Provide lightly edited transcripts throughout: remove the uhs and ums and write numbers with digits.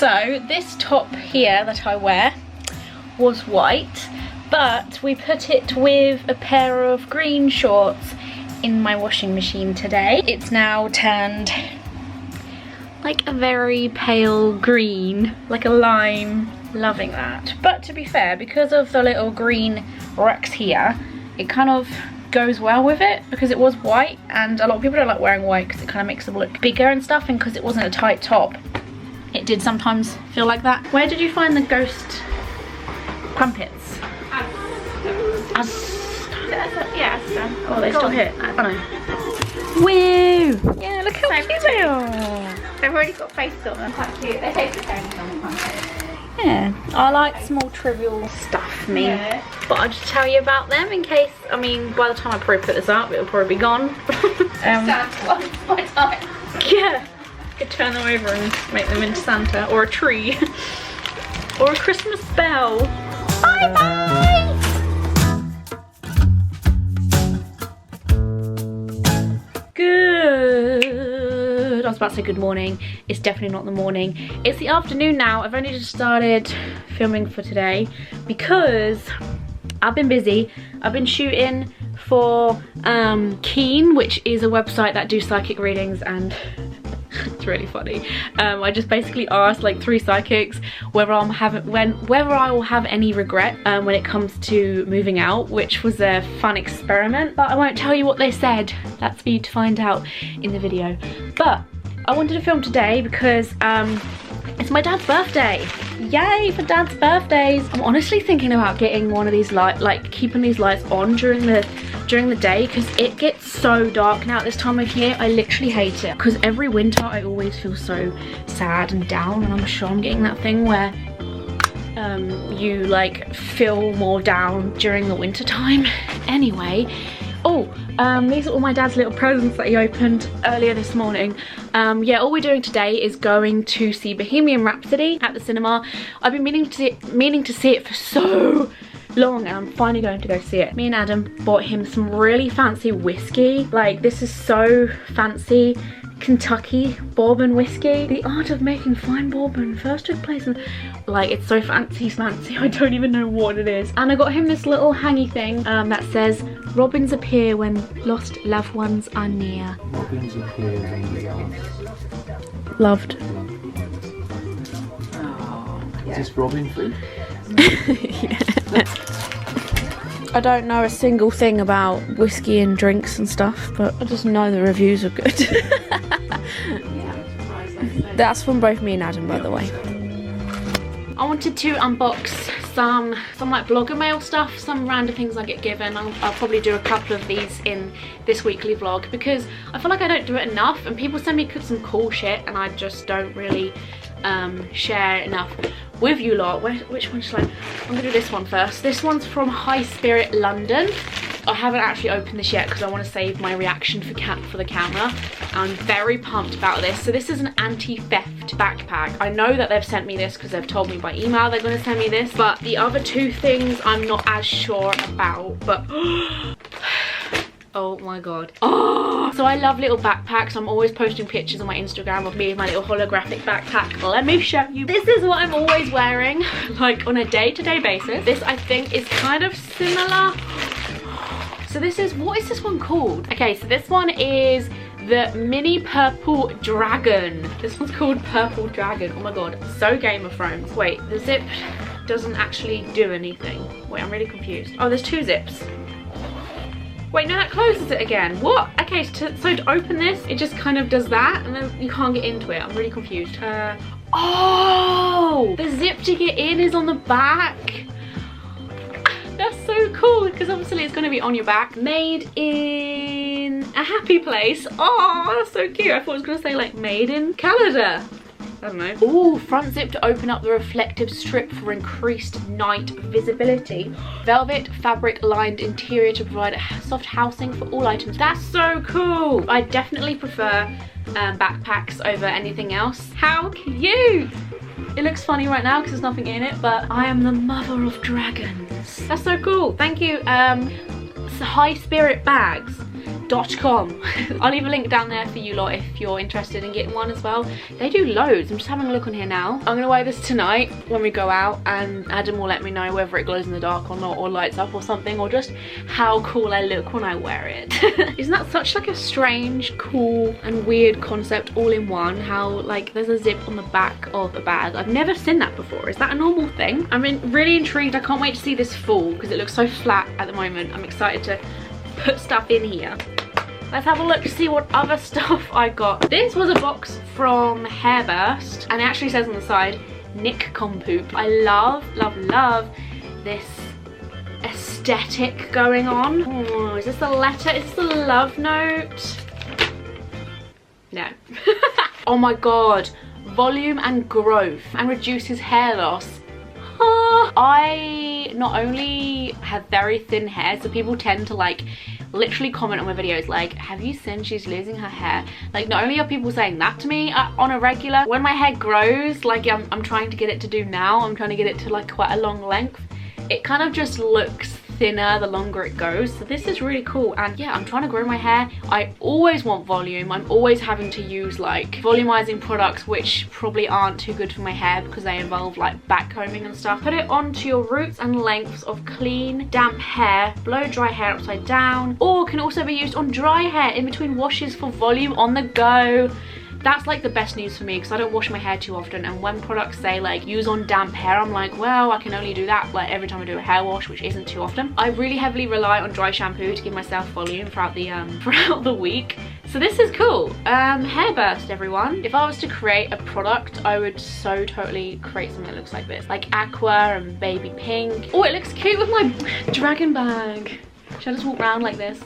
So this top here that I wear was white, but we put it with a pair of green shorts in my washing machine today. It's now turned like a very pale green, like a lime. Loving that. But to be fair, because of the little green rocks here, it kind of goes well with it because it was white, and a lot of people don't like wearing white because it kind of makes them look bigger and stuff, and because it wasn't a tight top, it did sometimes feel like that. Where did you find the ghost crumpets? Yeah, oh, they're still here. I don't know. Woo! Yeah, look how cute they are. They've already got faces on them. Quite cute. They taste the same on the crumpets. Yeah, I like small trivial stuff, Yeah. but I'll just tell you about them in case, I mean, by the time I probably put this up, it'll probably be gone. Santa by time. Yeah, I could turn them over and make them into Santa, or a tree, or a Christmas bell. Bye bye! Good. I was about to say good morning. It's definitely not the morning. It's the afternoon now. I've only just started filming for today because I've been busy. I've been shooting for Keen, which is a website that do psychic readings, and it's really funny. I just basically asked like 3 psychics whether I will have any regret when it comes to moving out, which was a fun experiment, but I won't tell you what they said. That's for you to find out in the video. But I wanted to film today because it's my dad's birthday. Yay for dad's birthdays. I'm honestly thinking about getting one of these keeping these lights on during the day, because it gets so dark now at this time of year. I literally hate it because every winter I always feel so sad and down, and I'm sure I'm getting that thing where you like feel more down during the winter time. Anyway, these are all my dad's little presents that he opened earlier this morning. Yeah, all we're doing today is going to see Bohemian Rhapsody at the cinema. I've been meaning to see it for so long, and I'm finally going to go see it. Me and Adam bought him some really fancy whiskey. Like, this is so fancy. Kentucky bourbon whiskey. The art of making fine bourbon first took place in, like, it's so fancy, I don't even know what it is. And I got him this little hangy thing that says, robins appear when lost loved ones are near. Robins appear when they are loved. Oh, is this robin food? Yeah. I don't know a single thing about whiskey and drinks and stuff, but I just know the reviews are good. That's from both me and Adam, by the way. I wanted to unbox some like blogger mail stuff, some random things I get given. I'll probably do a couple of these in this weekly vlog because I feel like I don't do it enough, and people send me some cool shit and I just don't really share enough with you lot. Which one should I'm gonna do this one first. This one's from High Spirit London. I haven't actually opened this yet because I want to save my reaction for the camera. I'm very pumped about this. So this is an anti-theft backpack. I know that they've sent me this because they've told me by email they're going to send me this, but the other 2 things I'm not as sure about. But oh my god. Oh, so I love little backpacks. I'm always posting pictures on my Instagram of me with my little holographic backpack. Let me show you. This is what I'm always wearing, like on a day-to-day basis. This I think is kind of similar. So this is, what is this one called? Okay, so this one is the Mini Purple Dragon. This one's called Purple Dragon. Oh my god, so Game of Thrones. Wait, the zip doesn't actually do anything. Wait, I'm really confused. Oh, there's 2 zips. Wait, no, that closes it again. What? Okay, so to open this, it just kind of does that, and then you can't get into it. I'm really confused. Oh, the zip to get in is on the back. That's so cool, because obviously it's going to be on your back. Made in a happy place. Oh, that's so cute. I thought it was going to say like made in Canada. I don't know. Ooh, front zip to open up the reflective strip for increased night visibility. Velvet fabric lined interior to provide a soft housing for all items. That's so cool. I definitely prefer backpacks over anything else. How cute. It looks funny right now because there's nothing in it, but I am the mother of dragons. That's so cool. Thank you. High Spirit Bags. YouTuber's.com. I'll leave a link down there for you lot if you're interested in getting one as well. They do loads. I'm just having a look on here now. I'm gonna wear this tonight when we go out, and Adam will let me know whether it glows in the dark or not, or lights up or something, or just how cool I look when I wear it. Isn't that such like a strange, cool and weird concept all in one? How like there's a zip on the back of a bag. I've never seen that before. Is that a normal thing? I'm really intrigued. I can't wait to see this full because it looks so flat at the moment. I'm excited to put stuff in here. Let's have a look to see what other stuff I got. This was a box from Hairburst, and it actually says on the side, Nick Compoop. I love, love, love this aesthetic going on. Oh, is this a letter? Is this a love note? No. Oh my god. Volume and growth and reduces hair loss. I not only have very thin hair, so people tend to like literally comment on my videos like, have you seen she's losing her hair? Like, not only are people saying that to me on a regular, when my hair grows, like I'm trying to get it to do now, I'm trying to get it to like quite a long length, it kind of just looks thinner the longer it goes. So this is really cool, and yeah, I'm trying to grow my hair. I always want volume. I'm always having to use like volumizing products, which probably aren't too good for my hair because they involve like back combing and stuff. Put it onto your roots and lengths of clean damp hair. Blow dry hair upside down, or can also be used on dry hair in between washes for volume on the go. That's like the best news for me because I don't wash my hair too often, and when products say like use on damp hair, I'm like, well, I can only do that like every time I do a hair wash, which isn't too often. I really heavily rely on dry shampoo to give myself volume throughout the week. So this is cool. Hairburst, everyone. If I was to create a product, I would so totally create something that looks like this, like aqua and baby pink. Oh, it looks cute with my dragon bag. Should I just walk around like this?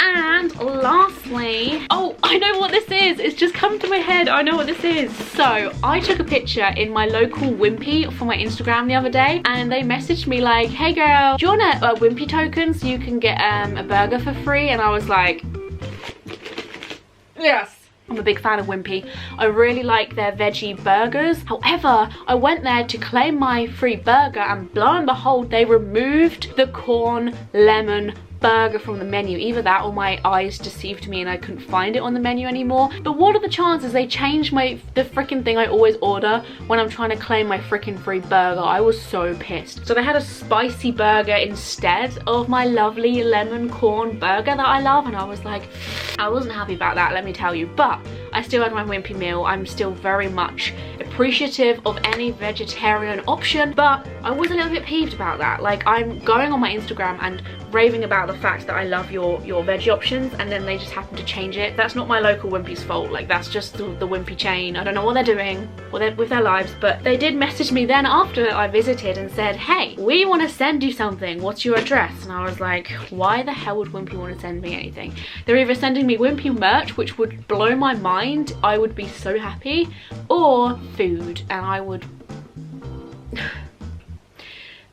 And lastly, oh, I know what this is. It's just come to my head. I know what this is. So I took a picture in my local Wimpy for my Instagram the other day, and they messaged me like, hey girl, do you want a Wimpy token so you can get a burger for free? And I was like, yes. I'm a big fan of Wimpy. I really like their veggie burgers. However, I went there to claim my free burger, and lo and behold, they removed the corn lemon burger from the menu. Either that or my eyes deceived me and I couldn't find it on the menu anymore. But what are the chances they changed the freaking thing I always order when I'm trying to claim my freaking free burger? I was so pissed. So they had a spicy burger instead of my lovely lemon corn burger that I love, and I was like, I wasn't happy about that, let me tell you. But I still had my Wimpy meal. I'm still very much appreciative of any vegetarian option, but I was a little bit peeved about that. Like, I'm going on my Instagram and raving about the fact that I love your veggie options, and then they just happen to change it. That's not my local Wimpy's fault. Like, that's just the Wimpy chain. I don't know what they're doing with their lives, but they did message me then after I visited and said, hey, we want to send you something. What's your address? And I was like, why the hell would Wimpy want to send me anything? They're either sending me Wimpy merch, which would blow my mind. I would be so happy, or food, and I would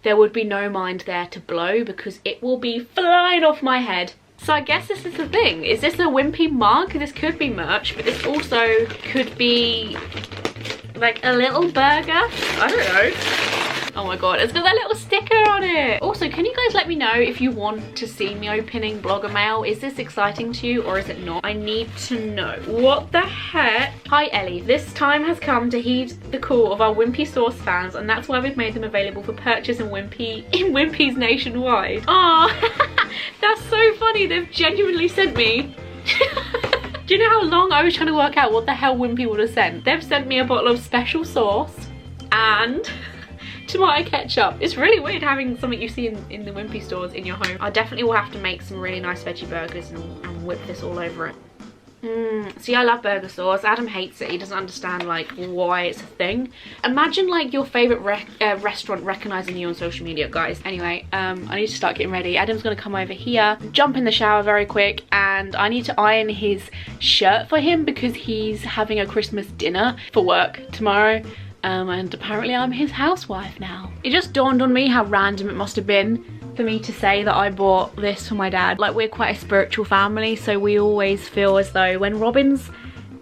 there would be no mind there to blow because it will be flying off my head. So I guess this is the thing. Is this a Wimpy mug? This could be merch, but this also could be like a little burger. I don't know. Oh my god, it's got that little sticker on it. Also, can you guys let me know if you want to see me opening blogger mail? Is this exciting to you or is it not? I need to know. What the heck? Hi Ellie, this time has come to heed the call of our Wimpy Sauce fans, and that's why we've made them available for purchase in Wimpy's nationwide. Oh, that's so funny. They've genuinely sent me. Do you know how long I was trying to work out what the hell Wimpy would have sent? They've sent me a bottle of special sauce and tomato ketchup. It's really weird having something you see in the Wimpy stores in your home. I definitely will have to make some really nice veggie burgers and whip this all over it. See, I love burger sauce. Adam hates it. He doesn't understand like why it's a thing. Imagine like your favorite restaurant recognizing you on social media, guys. Anyway, I need to start getting ready. Adam's gonna come over here, jump in the shower very quick, and I need to iron his shirt for him because he's having a Christmas dinner for work tomorrow. And apparently I'm his housewife now. It just dawned on me how random it must have been for me to say that I bought this for my dad. Like, we're quite a spiritual family, so we always feel as though when Robin's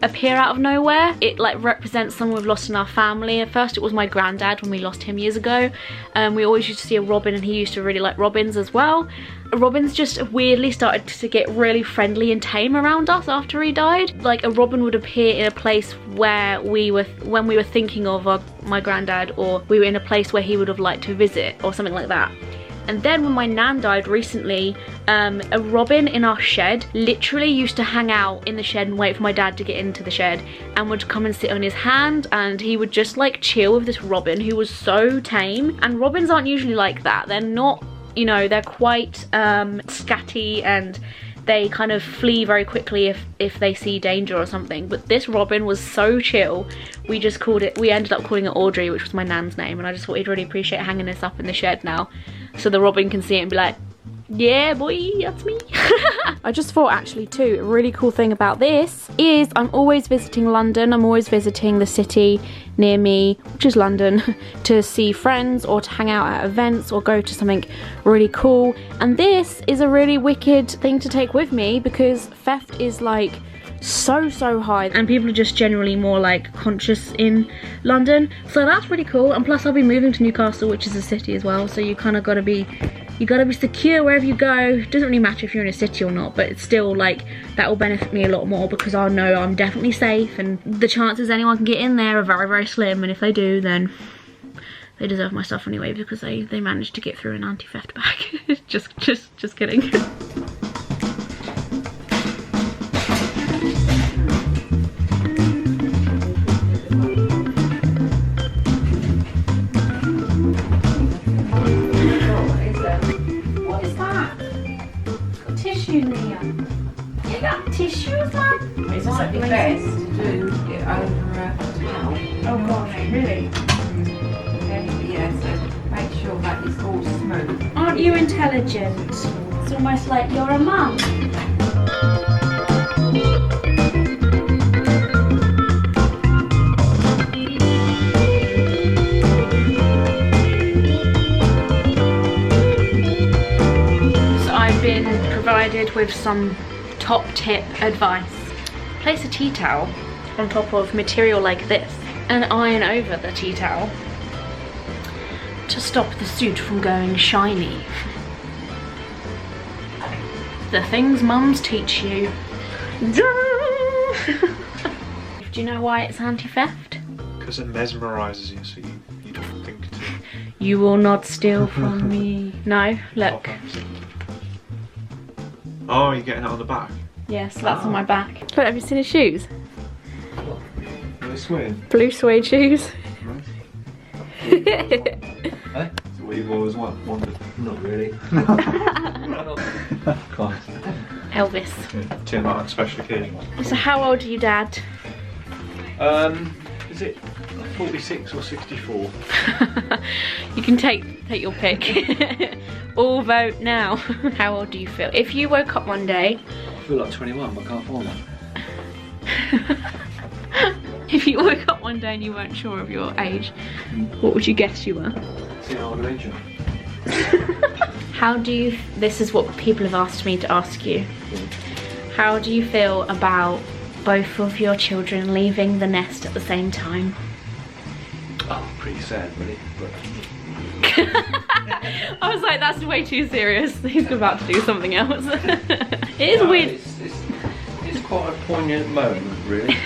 appear out of nowhere. It like represents someone we've lost in our family. At first it was my granddad when we lost him years ago. We always used to see a robin, and he used to really like robins as well. Robins just weirdly started to get really friendly and tame around us after he died. Like a robin would appear in a place where when we were thinking of my granddad, or we were in a place where he would have liked to visit or something like that. And then when my nan died recently, a robin in our shed literally used to hang out in the shed and wait for my dad to get into the shed, and would come and sit on his hand, and he would just like chill with this robin who was so tame. And robins aren't usually like that. They're not, you know, they're quite scatty, and they kind of flee very quickly if they see danger or something. But this robin was so chill, we ended up calling it Audrey, which was my nan's name, and I just thought he'd really appreciate hanging this up in the shed now, so the robin can see it and be like, yeah boy, that's me. I just thought actually too, a really cool thing about this is I'm always visiting London. I'm always visiting the city near me, which is London, to see friends or to hang out at events or go to something really cool. And this is a really wicked thing to take with me, because theft is like so high, and people are just generally more like conscious in London, so that's really cool. And plus I'll be moving to Newcastle, which is a city as well, so you kind of gotta be secure wherever you go. It doesn't really matter if you're in a city or not, but it's still like that will benefit me a lot more, because I'll know I'm definitely safe, and the chances anyone can get in there are very slim, and if they do, then they deserve my stuff anyway, because they managed to get through an anti-theft bag. just kidding. Tissues, man? It's might be best to do it over a towel. Oh gosh, really? Okay, yeah, so make sure that it's all smooth. Aren't you intelligent? It's almost like you're a mum. So I've been provided with some top tip advice. Place a tea towel on top of material like this and iron over the tea towel to stop the suit from going shiny. The things mums teach you. Do you know why it's anti-theft? Because it mesmerises you, so you don't think to. You will not steal from me. No, look. Oh, you're getting it on the back? Yes, that's on my back. Look, have you seen his shoes? Blue suede? Blue suede shoes. Huh? So what you've always wanted? Not really. God. Elvis. Turn out on special occasion. So how old are you, Dad? Is it 46 or 64? You can take your pick. All vote now. How old do you feel? If you woke up one day... I feel like 21, but I can't find one. If you woke up one day and you weren't sure of your age, what would you guess you were? See how old age you How do you... This is what people have asked me to ask you. How do you feel about both of your children leaving the nest at the same time? Oh, pretty sad, really. But... I was like, that's way too serious. He's about to do something else. It is weird. It's quite a poignant moment, really. I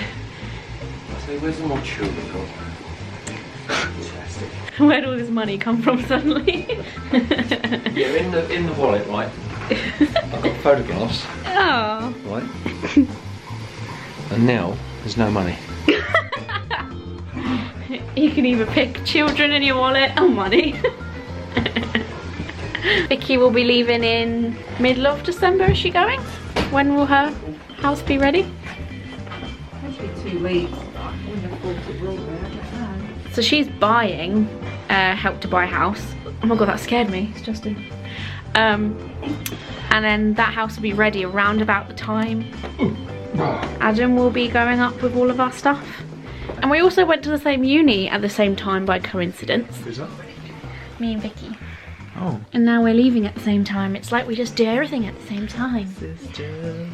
say, where's all my children gone? Fantastic. Where'd all this money come from suddenly? Yeah, in the wallet, right? I've got photographs. Oh. Right. And now there's no money. You can either pick children in your wallet or money. Vicky will be leaving in middle of December, is she going? When will her house be ready? Actually 2 weeks. I wouldn't have thought it will be, I don't know. So she's buying, Help to Buy a house. Oh my god, that scared me, it's Justin. And then that house will be ready around about the time Adam will be going up with all of our stuff. And we also went to the same uni at the same time by coincidence. Who's that? Me and Vicky. Oh. And now we're leaving at the same time. It's like we just do everything at the same time. Sisters.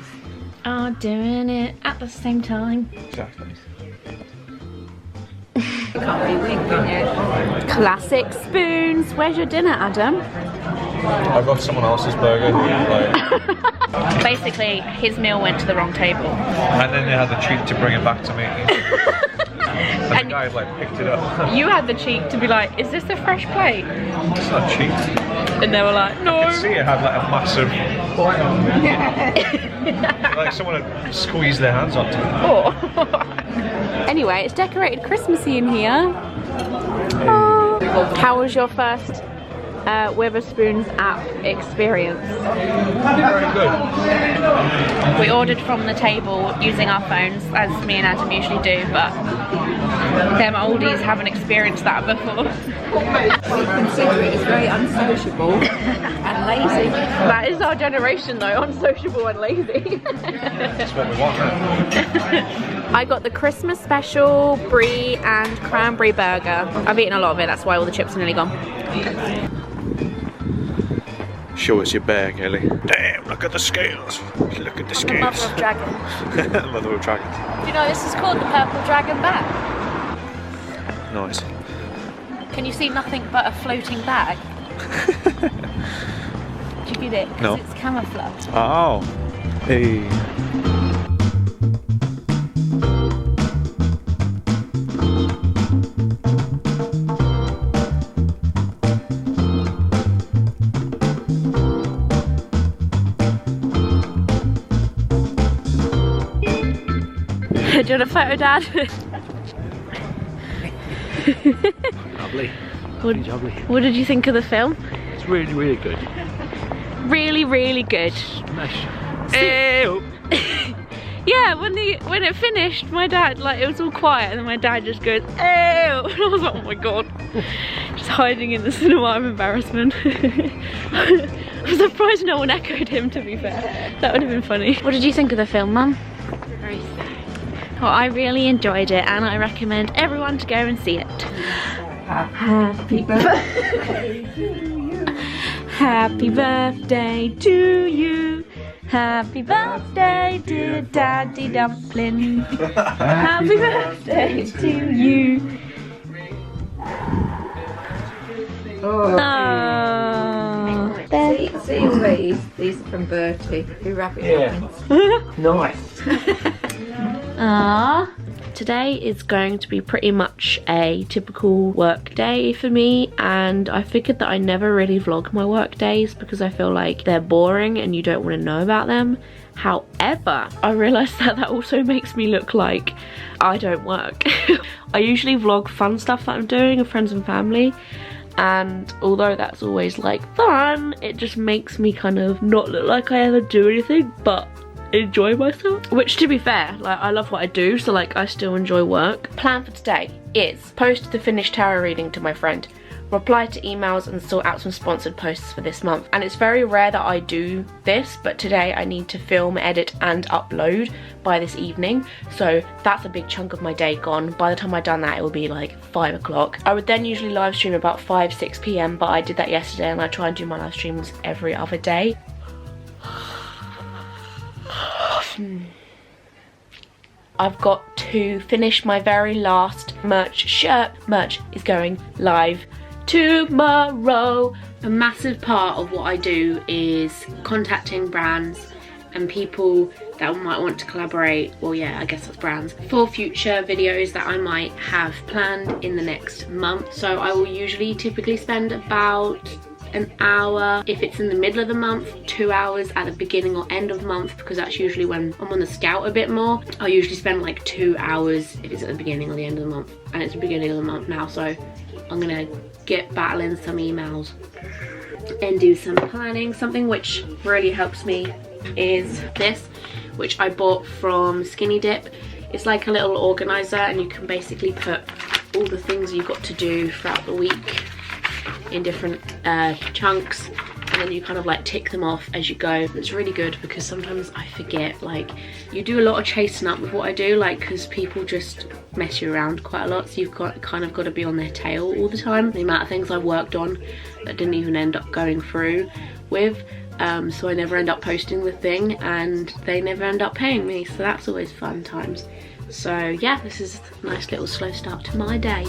are doing it at the same time. Exactly. You can't really win, can you? Classic spoons. Where's your dinner, Adam? I got someone else's burger. Like, Basically, his meal went to the wrong table. and then they had the cheek to bring it back to me. And the guy like picked it up. You had the cheek to be like, is this a fresh plate? It's not cheap. And they were like, no. I could see it had like a massive. Like someone had squeezed their hands onto it. Oh. Anyway, it's decorated Christmassy in here. Oh. How was your first Witherspoon's app experience? Very good. We ordered from the table using our phones, as me and Adam usually do, but them oldies haven't experienced that before. Consider it is very unsociable and lazy. That is our generation though, unsociable and lazy. That's what we want now. I got the Christmas special brie and cranberry burger. I've eaten a lot of it, that's why all the chips are nearly gone. Show us your bag, Ellie. Damn, look at the scales. Look at the scales. Mother of dragons. Mother of dragons. Do you know this is called the purple dragon bag? Nice. Can you see nothing but a floating bag? Do you get it? 'Cause No. it's camouflage. Oh. Hey. Do you want a photo, Dad? Lovely. What did you think of the film? It's really, really good. Really, really good. Smash. Yeah, when it finished, my dad, like, it was all quiet, and then my dad just goes, "Ew!" And I was like, oh my god, just hiding in the cinema of embarrassment. I'm surprised no one echoed him, to be fair. That would have been funny. What did you think of the film, Mum? Very sad. Well, I really enjoyed it, and I recommend everyone to go and see it. Happy birthday to you. Happy birthday to you. Happy birthday, dear Daddy Dumpling. Happy birthday to you. Oh. See all these? These are from Bertie, who rabbit Yeah. Nice. Aww. Today is going to be pretty much a typical work day for me, and I figured that I never really vlog my work days because I feel like they're boring and you don't want to know about them. However, I realised that that also makes me look like I don't work. I usually vlog fun stuff that I'm doing with friends and family, and although that's always like fun, it just makes me kind of not look like I ever do anything but enjoy myself, which, to be fair, like, I love what I do, so like I still enjoy work. Plan for today is post the finished tarot reading to my friend, reply to emails, and sort out some sponsored posts for this month. And it's very rare that I do this, but today I need to film, edit and upload by this evening, so that's a big chunk of my day gone. By the time I've done that, it will be like 5 o'clock. I would then usually live stream about 5-6 p.m, but I did that yesterday, and I try and do my live streams every other day. I've got to finish my very last merch shirt. Merch is going live tomorrow. A massive part of what I do is contacting brands and people that might want to collaborate, well, yeah, I guess that's brands, for future videos that I might have planned in the next month. So I will usually typically spend about an hour if it's in the middle of the month, 2 hours at the beginning or end of the month, because that's usually when I'm on the scout a bit more. I'll usually spend like 2 hours if it's at the beginning or the end of the month, and it's the beginning of the month now, so I'm gonna get battling some emails and do some planning. Something which really helps me is this, which I bought from Skinny Dip. It's like a little organizer, and you can basically put all the things you've got to do throughout the week in different chunks, and then you kind of like tick them off as you go. It's really good because sometimes I forget, like, you do a lot of chasing up with what I do, like, because people just mess you around quite a lot, so you've got kind of got to be on their tail all the time. The amount of things I worked on that didn't even end up going through with, so I never end up posting the thing and they never end up paying me, so that's always fun times. So yeah, this is a nice little slow start to my day.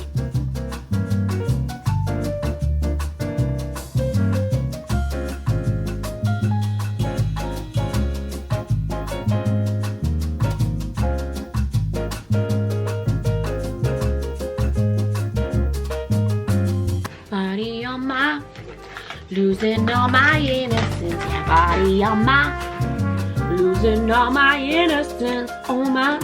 Body on my, losing all my innocence. Yeah, body on my, losing all my innocence. Oh my.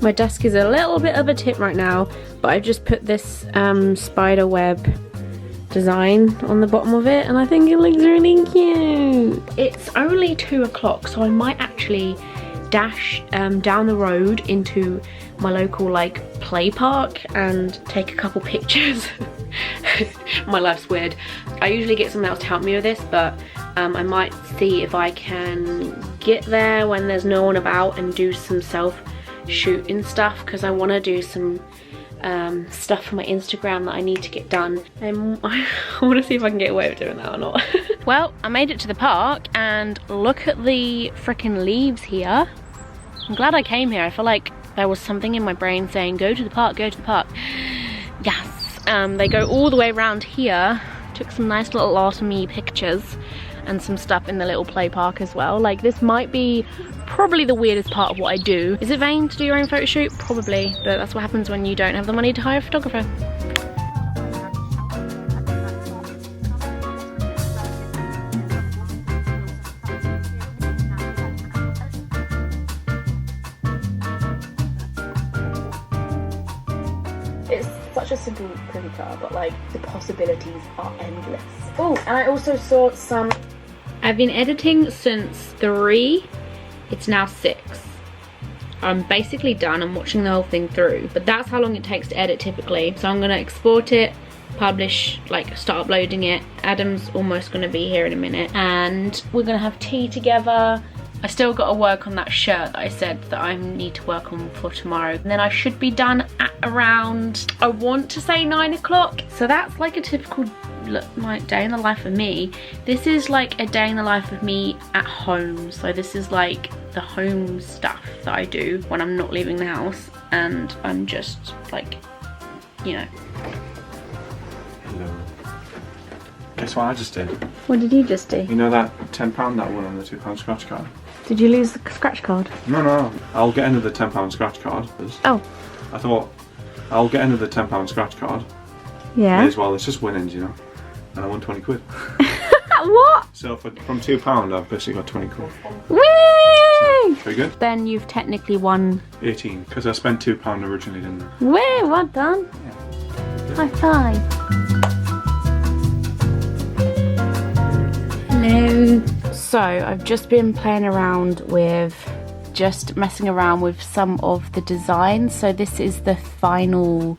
My desk is a little bit of a tip right now, but I've just put this spider web design on the bottom of it and I think it looks really cute. It's only 2 o'clock, so I might actually dash down the road into my local like play park and take a couple pictures. My life's weird. I usually get someone else to help me with this, but I might see if I can get there when there's no one about and do some self shooting stuff, because I want to do some stuff for my Instagram that I need to get done. I want to see if I can get away with doing that or not. Well, I made it to the park and look at the freaking leaves here. I'm glad I came here. I feel like there was something in my brain saying go to the park, go to the park. Yes. They go all the way around here. Took some nice little autumny pictures and some stuff in the little play park as well. Like, this might be probably the weirdest part of what I do. Is it vain to do your own photo shoot? Probably, but that's what happens when you don't have the money to hire a photographer. It's such a simple cookie cutter, but like the possibilities are endless. Oh, and I also saw some. I've been editing since 3. It's now 6. I'm basically done. I'm watching the whole thing through, but that's how long it takes to edit typically. So I'm gonna export it, publish, like start uploading it. Adam's almost gonna be here in a minute and we're gonna have tea together. I still got to work on that shirt that I said that I need to work on for tomorrow. And then I should be done at around, I want to say 9 o'clock. So that's like a typical like day in the life of me. This is like a day in the life of me at home. So this is like the home stuff that I do when I'm not leaving the house and I'm just like, you know. Hello. Guess what I just did? What did you just do? You know that £10 that won on the £2 scratch card? Did you lose the scratch card? No. I'll get another £10 scratch card. Oh. I thought, I'll get another £10 scratch card. Yeah. May as well, it's just winnings, you know. And I won 20 quid. What? So from £2 I've basically got 20 quid. Woo! Very good. Then you've technically won 18, because I spent £2 originally, didn't I? Woo, well done. Yeah. High five. Hello. So I've just been playing around with, just messing around with some of the designs. So this is the final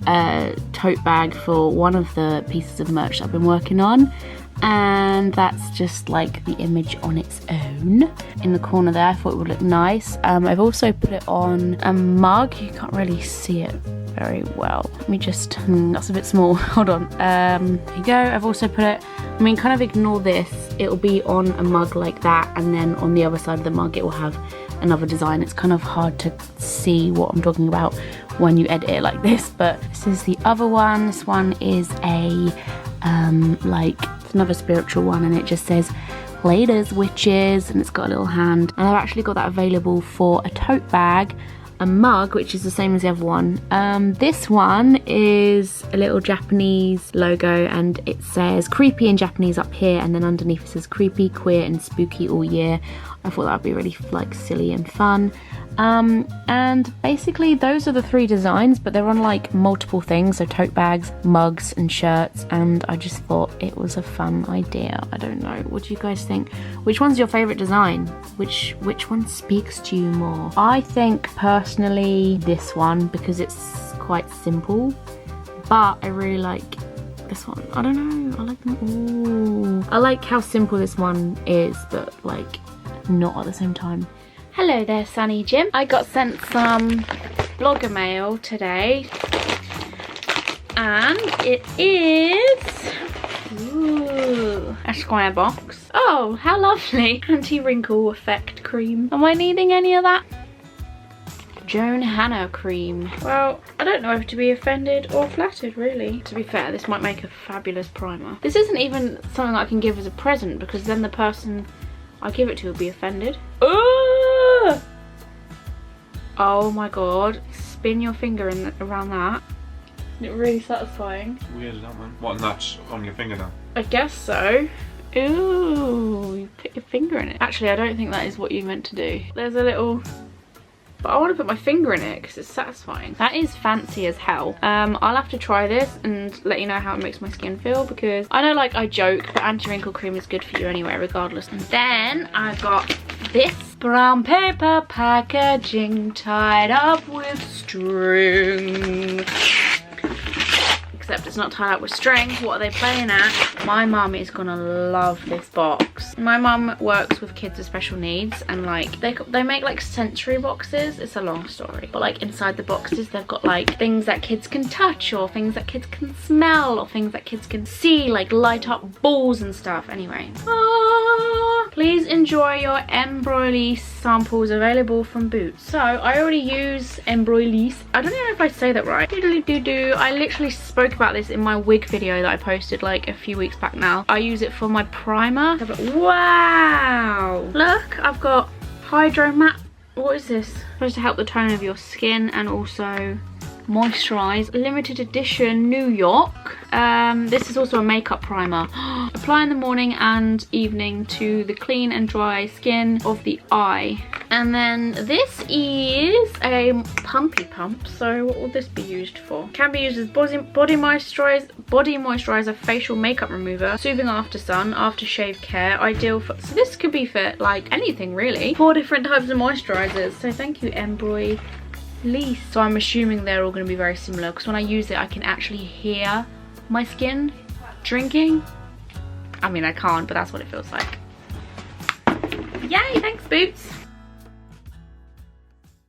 tote bag for one of the pieces of merch that I've been working on. And that's just like the image on its own in the corner there. I thought it would look nice. I've also put it on a mug. You can't really see it very well. Let me just, that's a bit small. Hold on. There you go. I've also put it I mean, kind of ignore this. It'll be on a mug like that, and then on the other side of the mug it will have another design. It's kind of hard to see what I'm talking about when you edit it like this, but this is the other one. This one is a like, it's another spiritual one, and it just says Ladies Witches, and it's got a little hand. And I've actually got that available for a tote bag, a mug, which is the same as the other one. This one is a little Japanese logo, and it says creepy in Japanese up here, and then underneath it says creepy, queer and spooky all year. I thought that would be really like silly and fun. And basically those are the 3 designs, but they're on like multiple things, so tote bags, mugs and shirts, and I just thought it was a fun idea. I don't know, what do you guys think? Which one's your favorite design? Which one speaks to you more? I think personally this one, because it's quite simple, but I really like this one. I don't know, I like them all. I like how simple this one is, but like not at the same time. Hello there, Sunny Jim. I got sent some blogger mail today, and it is a square box. Oh, how lovely. Anti-wrinkle effect cream. Am I needing any of that? Joan Hannah cream. Well, I don't know if to be offended or flattered, really. To be fair, this might make a fabulous primer. This isn't even something I can give as a present, because then the person I give it to will be offended. Ooh! Oh my god. Spin your finger around that. It's really satisfying. Weird, that man. What, and that's on your finger now? I guess so. Ooh, you put your finger in it. Actually, I don't think that is what you meant to do. There's a little... But I want to put my finger in it because it's satisfying. That is fancy as hell. I'll have to try this and let you know how it makes my skin feel, because I know, like, I joke, but anti-wrinkle cream is good for you anyway, regardless. And then I got this brown paper packaging tied up with string. Except it's not tied up with string. What are they playing at? My mum is gonna love this box. My mum works with kids with special needs, and like they make like sensory boxes. It's a long story, but like inside the boxes they've got like things that kids can touch, or things that kids can smell, or things that kids can see, like light up balls and stuff. Anyway, please enjoy your embroilie samples available from Boots. So I already use embroilies. I don't know if I say that right. Doodly-doo-doo. I literally spoke about this in my wig video that I posted like a few weeks back now. I use it for my primer. Wow! Look, I've got Hydro Matte. What is this? Supposed to help the tone of your skin and also moisturize. Limited edition New York. This is also a makeup primer. Apply in the morning and evening to the clean and dry skin of the eye. And then this is a pumpy pump. So what will this be used for? Can be used as body moisturizer, facial makeup remover, soothing after sun, after shave care, ideal for, so this could be for like anything really. 4 different types of moisturizers. So thank you, Embroilie. So I'm assuming they're all going to be very similar, because when I use it I can actually hear my skin drinking. I mean, I can't, but that's what it feels like. Yay, thanks Boots.